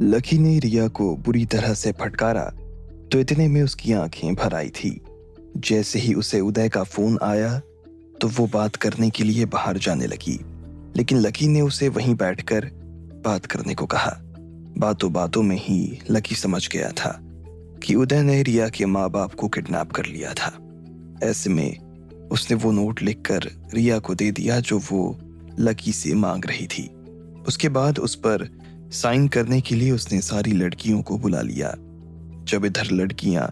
Lucky ने रिया को बुरी तरह से फटकारा तो इतने में उसकी आंखें भर आई थी। जैसे ही उसे उदय का फोन आया तो वो बात करने के लिए बाहर जाने लगी, लेकिन लकी ने उसे वहीं बैठकर बात करने को कहा। बातों बातों में ही लकी समझ गया था कि उदय ने रिया के माँ बाप को किडनैप कर लिया था। ऐसे में उसने वो नोट लिखकर रिया को दे दिया जो वो लकी से मांग रही थी। उसके बाद उस पर साइन करने के लिए उसने सारी लड़कियों को बुला लिया। जब इधर लड़कियां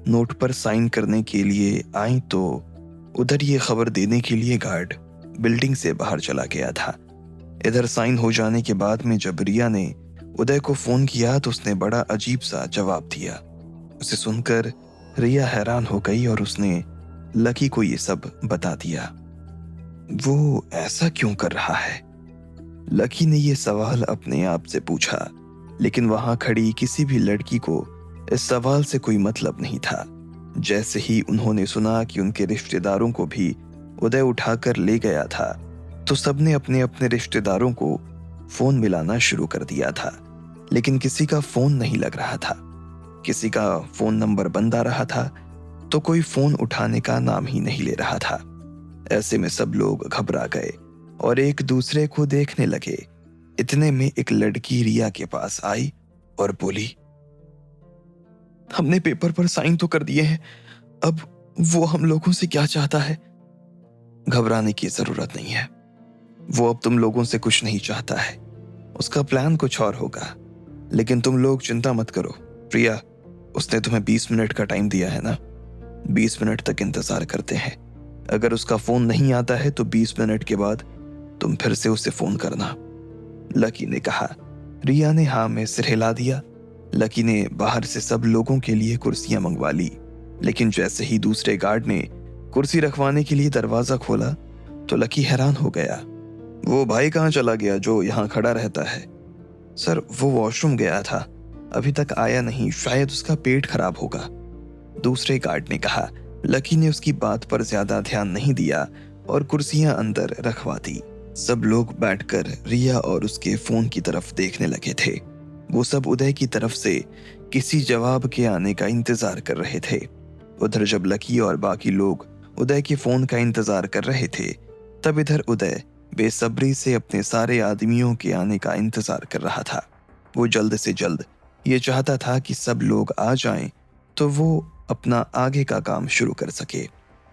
नोट पर साइन करने के लिए आईं तो उधर ये खबर देने के लिए गार्ड बिल्डिंग से बाहर चला गया था। इधर साइन हो जाने के बाद में जब रिया ने उदय को फोन किया तो उसने बड़ा अजीब सा जवाब दिया। उसे सुनकर रिया हैरान हो गई और उसने लकी को ये सब बता दिया। वो ऐसा क्यों कर रहा है? लकी ने ये सवाल अपने आप से पूछा, लेकिन वहां खड़ी किसी भी लड़की को इस सवाल से कोई मतलब नहीं था। जैसे ही उन्होंने सुना कि उनके रिश्तेदारों को भी उदय उठाकर ले गया था तो सबने अपने अपने रिश्तेदारों को फोन मिलाना शुरू कर दिया था, लेकिन किसी का फोन नहीं लग रहा था। किसी का फोन नंबर बंद आ रहा था तो कोई फोन उठाने का नाम ही नहीं ले रहा था। ऐसे में सब लोग घबरा गए और एक दूसरे को देखने लगे। इतने में एक लड़की रिया के पास आई और बोली, हमने पेपर पर साइन तो कर दिए हैं, अब वो हम लोगों से क्या चाहता है? घबराने की जरूरत नहीं है, वो अब तुम लोगों से कुछ नहीं चाहता है। उसका प्लान कुछ और होगा, लेकिन तुम लोग चिंता मत करो। प्रिया, उसने तुम्हें 20 मिनट का टाइम दिया है ना, 20 मिनट तक इंतजार करते हैं। अगर उसका फोन नहीं आता है तो 20 मिनट के बाद तुम फिर से उसे फोन करना, लकी ने कहा। रिया ने हाँ में सिर हिला दिया। लकी ने बाहर से सब लोगों के लिए कुर्सियां मंगवा ली, लेकिन जैसे ही दूसरे गार्ड ने कुर्सी रखवाने के लिए दरवाजा खोला तो लकी हैरान हो गया। वो भाई कहाँ चला गया जो यहाँ खड़ा रहता है? सर, वो वॉशरूम गया था, अभी तक आया नहीं, शायद उसका पेट खराब होगा, दूसरे गार्ड ने कहा। लकी ने उसकी बात पर ज्यादा ध्यान नहीं दिया और कुर्सियां अंदर रखवा दी। सब लोग बैठकर रिया और उसके फोन की तरफ देखने लगे थे। वो सब उदय की तरफ से किसी जवाब के आने का इंतजार कर रहे थे। उधर जब लकी और बाकी लोग उदय के फोन का इंतजार कर रहे थे, तब इधर उदय बेसब्री से अपने सारे आदमियों के आने का इंतजार कर रहा था। वो जल्द से जल्द ये चाहता था कि सब लोग आ जाएं तो वो अपना आगे का काम शुरू कर सके।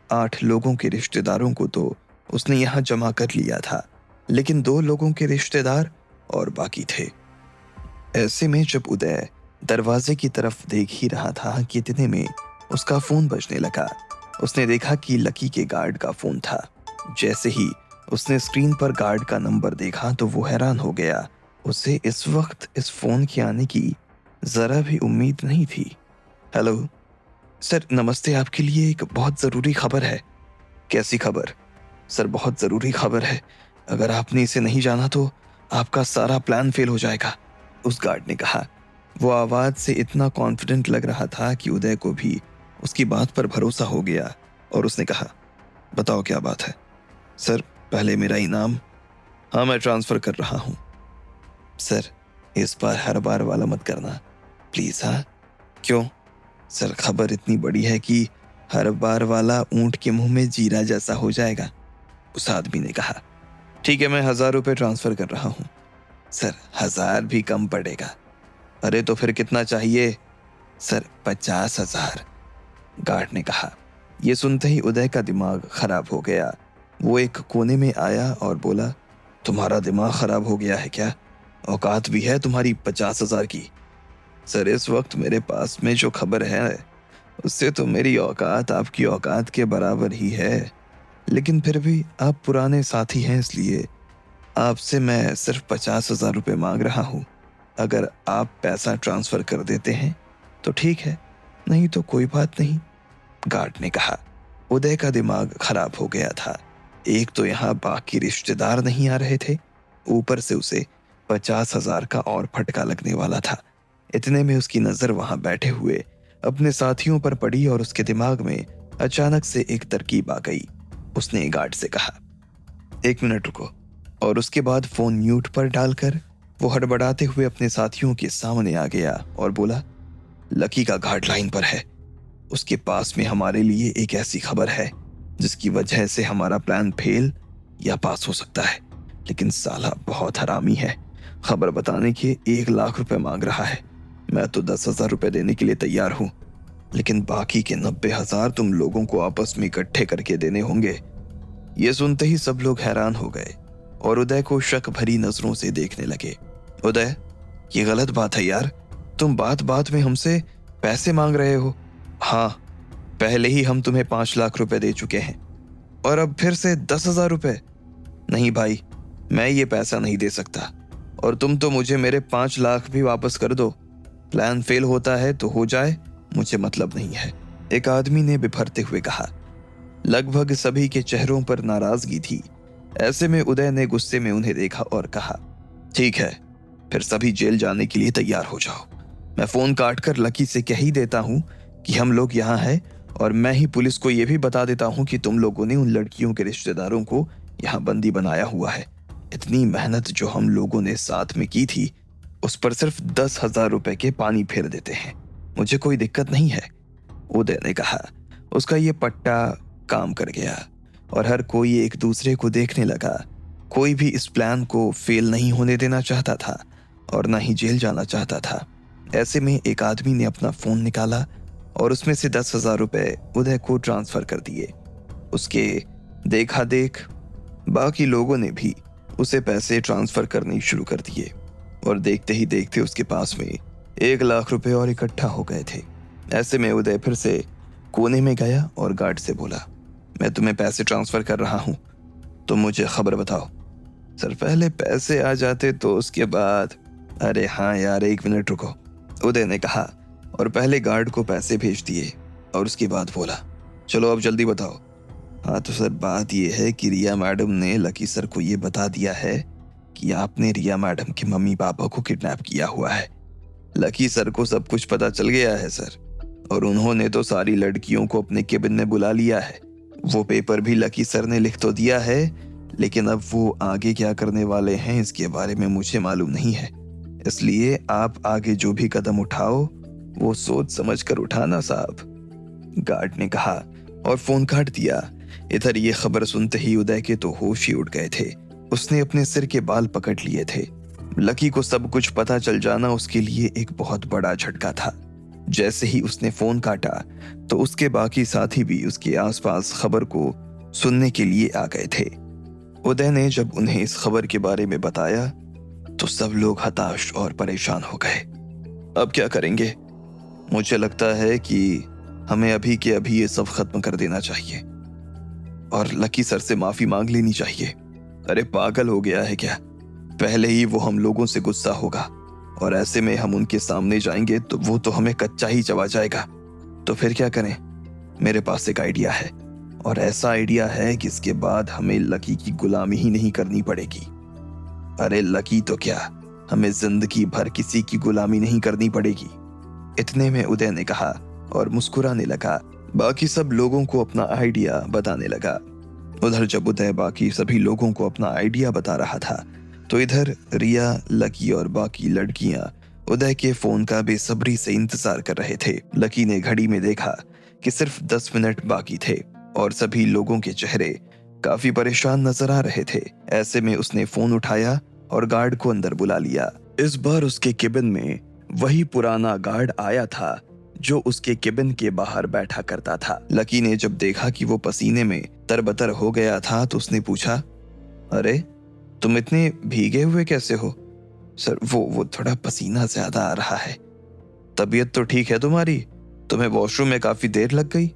8 लोगों के रिश्तेदारों को तो उसने यहाँ जमा कर लिया था, लेकिन 2 लोगों के रिश्तेदार और बाकी थे। ऐसे में जब उदय दरवाजे की तरफ देख ही रहा था कि इतने में उसका फोन बजने लगा। उसने देखा कि लकी के गार्ड का फोन था। जैसे ही उसने स्क्रीन पर गार्ड का नंबर देखा तो वो हैरान हो गया। उसे इस वक्त इस फोन के आने की जरा भी उम्मीद नहीं थी। हेलो सर, नमस्ते, आपके लिए एक बहुत ज़रूरी खबर है। कैसी खबर? सर, बहुत ज़रूरी खबर है, अगर आपने इसे नहीं जाना तो आपका सारा प्लान फेल हो जाएगा, उस गार्ड ने कहा। वो आवाज़ से इतना कॉन्फिडेंट लग रहा था कि उदय को भी उसकी बात पर भरोसा हो गया और उसने कहा, बताओ क्या बात है? सर, पहले मेरा इनाम। हाँ, मैं ट्रांसफ़र कर रहा हूँ। सर, इस बार हर बार वाला मत करना प्लीज़। हाँ? क्यों? सर, खबर इतनी बड़ी है कि हर बार वाला ऊंट के मुंह में जीरा जैसा हो जाएगा, उस आदमी ने कहा। ठीक है, मैं 1000 रुपये ट्रांसफर कर रहा हूँ। सर, 1000 भी कम पड़ेगा। अरे तो फिर कितना चाहिए? सर, 50,000, गार्ड ने कहा। यह सुनते ही उदय का दिमाग खराब हो गया। वो एक कोने में आया और बोला, तुम्हारा दिमाग खराब हो गया है क्या? औकात भी है तुम्हारी 50,000 की? सर, इस वक्त मेरे पास में जो खबर है उससे तो मेरी औकात आपकी औकात के बराबर ही है, लेकिन फिर भी आप पुराने साथी हैं, इसलिए आपसे मैं सिर्फ 50,000 रुपये मांग रहा हूँ। अगर आप पैसा ट्रांसफ़र कर देते हैं तो ठीक है, नहीं तो कोई बात नहीं, गार्ड ने कहा। उदय का दिमाग खराब हो गया था। एक तो यहाँ बाकी रिश्तेदार नहीं आ रहे थे, ऊपर से उसे 50,000 का और फटका लगने वाला था। इतने में उसकी नजर वहां बैठे हुए अपने साथियों पर पड़ी और उसके दिमाग में अचानक से एक तरकीब आ गई। उसने गार्ड से कहा, 1 मिनट रुको, और उसके बाद फोन म्यूट पर डालकर वो हड़बड़ाते हुए अपने साथियों के सामने आ गया और बोला, लकी का घाट लाइन पर है। उसके पास में हमारे लिए एक ऐसी खबर है जिसकी वजह से हमारा प्लान फेल या पास हो सकता है। लेकिन साला बहुत हरामी है। खबर बताने के 1 लाख रुपए मांग रहा है। मैं तो 10,000 रुपए देने के लिए तैयार हूं, लेकिन बाकी के 90,000 तुम लोगों को आपस में इकट्ठे करके देने होंगे। ये सुनते ही सब लोग हैरान हो गए और उदय को शक भरी नजरों से देखने लगे। उदय, ये गलत बात है यार। तुम बात बात में हमसे पैसे मांग रहे हो। हाँ, पहले ही हम तुम्हें 5 लाख रुपए दे चुके हैं और अब फिर से 10,000 रुपए। नहीं भाई, मैं ये पैसा नहीं दे सकता। और तुम तो मुझे मेरे 5 लाख भी वापस कर दो। प्लान फेल होता है तो हो जाए, मुझे मतलब नहीं है, एक आदमी ने बिफरते हुए कहा। लगभग सभी के चेहरों पर नाराजगी थी। ऐसे में उदय ने गुस्से में उन्हें देखा और कहा, ठीक है, फिर सभी जेल जाने के लिए तैयार हो जाओ। मैं फोन काटकर लकी से कह ही देता हूं कि हम लोग यहाँ हैं, और मैं ही पुलिस को यह भी बता देता हूं कि तुम लोगों ने उन लड़कियों के रिश्तेदारों को यहाँ बंदी बनाया हुआ है। इतनी मेहनत जो हम लोगों ने साथ में की थी, उस पर सिर्फ 10,000 रुपए के पानी फेर देते हैं। मुझे कोई दिक्कत नहीं है, उदय ने कहा। उसका ये पट्टा काम कर गया और हर कोई एक दूसरे को देखने लगा। कोई भी इस प्लान को फेल नहीं होने देना चाहता था और ना ही जेल जाना चाहता था। ऐसे में एक आदमी ने अपना फोन निकाला और उसमें से 10,000 रुपए उदय को ट्रांसफर कर दिए। उसके देखा देख बाकी लोगों ने भी उसे पैसे ट्रांसफर करने शुरू कर दिए और देखते ही देखते उसके पास में 1 लाख रुपए और इकट्ठा हो गए थे। ऐसे में उदय फिर से कोने में गया और गार्ड से बोला, मैं तुम्हें पैसे ट्रांसफर कर रहा हूं, तुम मुझे खबर बताओ। सर, पहले पैसे आ जाते तो उसके बाद। अरे हाँ यार, 1 मिनट रुको, उदय ने कहा और पहले गार्ड को पैसे भेज दिए और उसके बाद बोला, चलो अब जल्दी बताओ। हाँ तो सर, बात यह है कि रिया मैडम ने लकी सर को ये बता दिया है कि आपने रिया मैडम के मम्मी पापा को किडनैप किया हुआ है। लकी सर को सब कुछ पता चल गया है सर, और उन्होंने तो सारी लड़कियों को अपने केबिन में बुला लिया है। वो पेपर भी लकी सर ने लिख तो दिया है, लेकिन अब वो आगे क्या करने वाले हैं इसके बारे में मुझे मालूम नहीं है। इसलिए आप आगे जो भी कदम उठाओ वो सोच समझ कर उठाना साहब, गार्ड ने कहा और फोन काट दिया। इधर ये खबर सुनते ही उदय के तो होश ही उड़ गए थे। उसने अपने सिर के बाल पकड़ लिए थे। लकी को सब कुछ पता चल जाना उसके लिए एक बहुत बड़ा झटका था। जैसे ही उसने फोन काटा तो उसके बाकी साथी भी उसके आसपास खबर को सुनने के लिए आ गए थे। उदय ने जब उन्हें इस खबर के बारे में बताया तो सब लोग हताश और परेशान हो गए। अब क्या करेंगे? मुझे लगता है कि हमें अभी के अभी ये सब खत्म कर देना चाहिए और लकी सर से माफी मांग लेनी चाहिए। अरे पागल हो गया है क्या? पहले ही वो हम लोगों से गुस्सा होगा और ऐसे में हम उनके सामने जाएंगे तो वो तो हमें कच्चा ही चबा जाएगा। तो फिर क्या करें? मेरे पास एक आइडिया है, और ऐसा आइडिया है कि इसके बाद हमें लकी की गुलामी ही नहीं करनी पड़ेगी। अरे लकी तो क्या, हमें जिंदगी भर किसी की गुलामी नहीं करनी पड़ेगी। इतने में उदय ने कहा और मुस्कुराने लगा। बाकी सब लोगों को अपना आइडिया बताने लगा। उधर जब उदय बाकी सभी लोगों को अपना आइडिया बता रहा था तो इधर रिया, लकी और बाकी लड़कियां उदय के फोन का बेसब्री से इंतजार कर रहे थे। लकी ने घड़ी में देखा कि सिर्फ 10 मिनट बाकी थे और सभी लोगों के चेहरे काफी परेशान नजर आ रहे थे। ऐसे में उसने फोन उठाया और गार्ड को अंदर बुला लिया। इस बार उसके केबिन में वही पुराना गार्ड आया था जो उसके केबिन के बाहर बैठा करता था। लकी ने जब देखा कि वो पसीने में तरबतर हो गया था तो उसने पूछा, अरे तुम इतने भीगे हुए कैसे हो? सर, वो थोड़ा पसीना ज्यादा आ रहा है। तबीयत तो ठीक है तुम्हारी? तुम्हें वॉशरूम में काफी देर लग गई?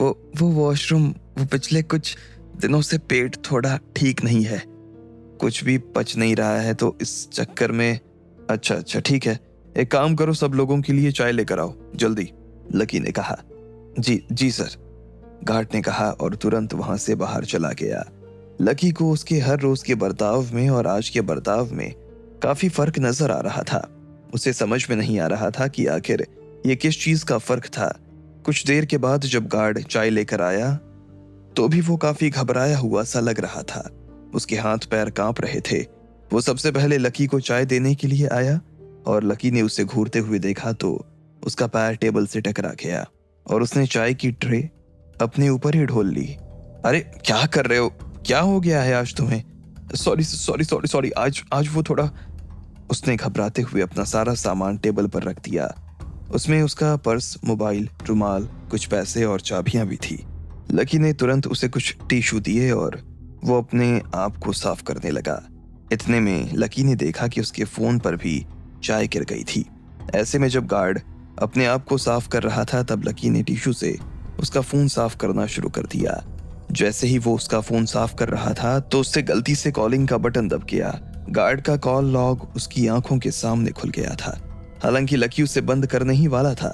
वो वॉशरूम, वो पिछले कुछ दिनों से पेट थोड़ा ठीक नहीं है, कुछ भी पच नहीं रहा है तो इस चक्कर में। अच्छा ठीक है, एक काम करो, सब लोगों के लिए चाय लेकर आओ जल्दी, लकी ने कहा। जी सर, गार्ड ने कहा और तुरंत वहां से बाहर चला गया। लकी को उसके हर रोज के बर्ताव में और आज के बर्ताव में काफी फर्क नजर आ रहा था। उसे समझ में नहीं आ रहा था कि आखिर ये किस चीज का फर्क था। कुछ देर के बाद जब गार्ड चाय लेकर आया तो भी वो काफी घबराया हुआ सा लग रहा था। उसके हाथ पैर कांप रहे थे वो सबसे पहले लकी को चाय देने के लिए आया और लकी ने उसे घूरते हुए देखा तो उसका पैर टेबल से टकरा गया और उसने चाय की ट्रे अपने ऊपर ही ढोल ली। अरे क्या कर रहे हो? क्या हो गया है आज तुम्हें? सॉरी सॉरी सॉरी सॉरी, आज वो थोड़ा। उसने घबराते हुए अपना सारा सामान टेबल पर रख दिया। उसमें उसका पर्स, मोबाइल, रुमाल, कुछ पैसे और चाबियां भी थी। लकी ने तुरंत उसे कुछ टिश्यू दिए और वो अपने आप को साफ करने लगा। इतने में लकी ने देखा कि उसके फोन पर भी चाय गिर गई थी। ऐसे में जब गार्ड अपने आप को साफ कर रहा था तब लकी ने टिश्यू से उसका फोन साफ करना शुरू कर दिया। जैसे ही वो उसका फोन साफ कर रहा था तो उससे गलती से कॉलिंग का बटन दब गया। गार्ड का कॉल लॉग उसकी आंखों के सामने खुल गया था। हालांकि लकी उसे बंद करने ही वाला था,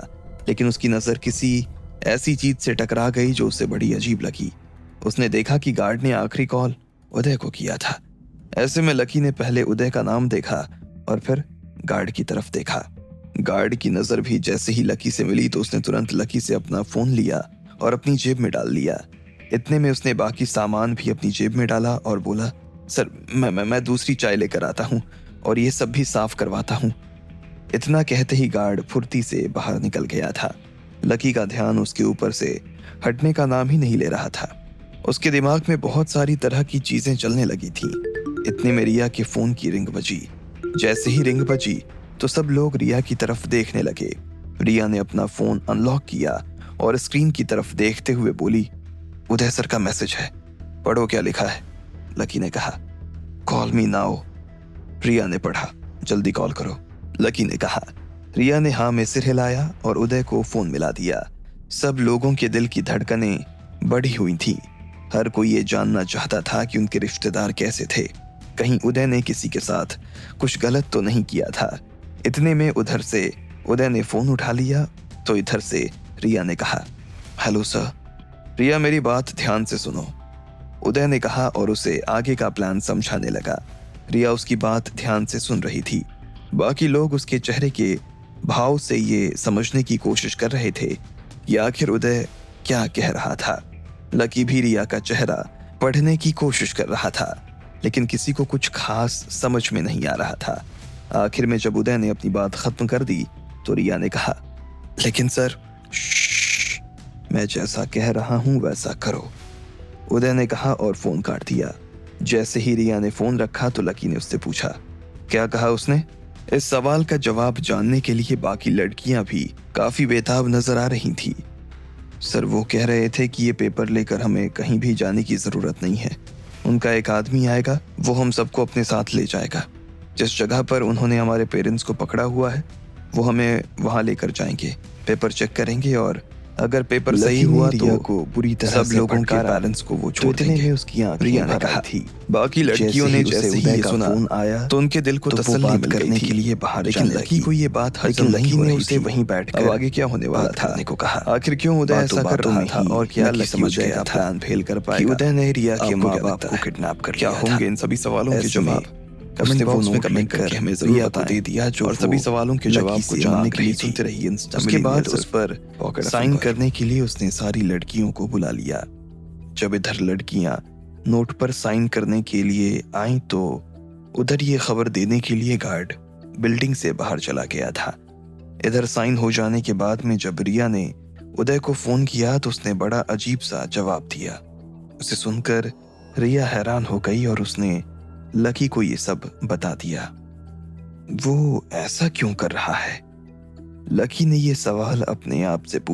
लेकिन उसकी नजर किसी ऐसी चीज से टकरा गई जो उसे बड़ी अजीब लगी। उसने देखा कि गार्ड ने आखिरी कॉल उदय को किया था। ऐसे में लकी ने पहले उदय का नाम देखा और फिर गार्ड की तरफ देखा। गार्ड की नजर भी जैसे ही लकी से मिली तो उसने तुरंत लकी से अपना फोन लिया और अपनी जेब में डाल लिया। इतने में उसने बाकी सामान भी अपनी जेब में डाला और बोला, सर मैं दूसरी चाय लेकर आता हूँ और ये सब भी साफ करवाता हूँ। इतना कहते ही गार्ड फुर्ती से बाहर निकल गया था। लकी का ध्यान उसके ऊपर से हटने का नाम ही नहीं ले रहा था। उसके दिमाग में बहुत सारी तरह की चीजें चलने लगी थी। इतने में रिया के फोन की रिंग बजी। जैसे ही रिंग बजी तो सब लोग रिया की तरफ देखने लगे। रिया ने अपना फोन अनलॉक किया और स्क्रीन की तरफ देखते हुए बोली, उदय सर का मैसेज है, पढ़ो क्या लिखा है। लकी ने कहा, कॉल मी नाउ। रिया ने पढ़ा, जल्दी कॉल करो। लकी ने कहा। रिया ने हाँ में सिर हिलाया और उदय को फोन मिला दिया। सब लोगों के दिल की धड़कनें बढ़ी हुई थी। हर कोई ये जानना चाहता था कि उनके रिश्तेदार कैसे थे। कहीं उदय ने किसी के साथ कुछ गलत तो नहीं किया था। इतने में उधर से उदय ने फोन उठा लिया तो इधर से रिया ने कहा, हेलो सर। रिया, मेरी बात ध्यान से सुनो, उदय ने कहा और उसे आगे का प्लान समझाने लगा। रिया उसकी बात ध्यान से सुन रही थी। बाकी लोग उसके चेहरे के भाव से ये समझने की कोशिश कर रहे थे कि आखिर उदय क्या कह रहा था। लकी भी रिया का चेहरा पढ़ने की कोशिश कर रहा था, लेकिन किसी को कुछ खास समझ में नहीं आ रहा था। आखिर में जब उदय ने अपनी बात खत्म कर दी तो रिया ने कहा, लेकिन सर, मैं जैसा कह रहा हूं वैसा करो, उदय ने कहा और फोन काट दिया। जैसे ही रिया ने फोन रखा तो लकी ने उससे पूछा, क्या कहा उसने? इस सवाल का जवाब जानने के लिए बाकी लड़कियां भी काफी बेताब नजर आ रही थी। सर, वो कह रहे थे कि ये पेपर लेकर हमें कहीं भी जाने की जरूरत नहीं है। उनका एक आदमी आएगा, वो हम सबको अपने साथ ले जाएगा। जिस जगह पर उन्होंने हमारे पेरेंट्स को पकड़ा हुआ है वो हमें वहां लेकर जाएंगे। पेपर चेक करेंगे और अगर पेपर सही हुआ तो को बुरी तरह सब लोगों के पेरेंट्स को वो छोड़ देंगे। उसकी रिया ने कहा थी। बाकी लड़कियों ने जैसे ही सुना फोन आया तो उनके दिल को तसल्ली मिल करने के लिए बाहर, लेकिन लकी को ये बात हजम नहीं हो रही थी। वहीं बैठकर अब आगे क्या होने वाला था को कहा। आखिर क्यों उदय ऐसा कर रहा था और क्या लकी समझ गया था प्लान फेल कर पाएगा। उदय ने रिया के माँ बाप को किडनैप कर लिया। क्या होंगे इन सभी सवालों के जवाब? कमेंट बॉक्स में कमेंट करके हमें रिया को दे दिया जो और सभी सवालों के जवाब को जानने के लिए सुनते रही। उसके बाद उस पर साइन करने के लिए उसने सारी लड़कियों को बुला लिया। जब इधर लड़कियां नोट पर साइन करने के लिए आईं तो उधर ये खबर देने के लिए गार्ड बिल्डिंग से बाहर चला गया था। इधर साइन हो जाने के बाद में जब रिया ने उदय को फोन किया तो उसने बड़ा अजीब सा जवाब दिया। उसे सुनकर रिया हैरान हो गई और उसने लकी को ये सब बता दिया। वो ऐसा क्यों कर रहा है? लकी ने ये सवाल अपने आप से पूछा।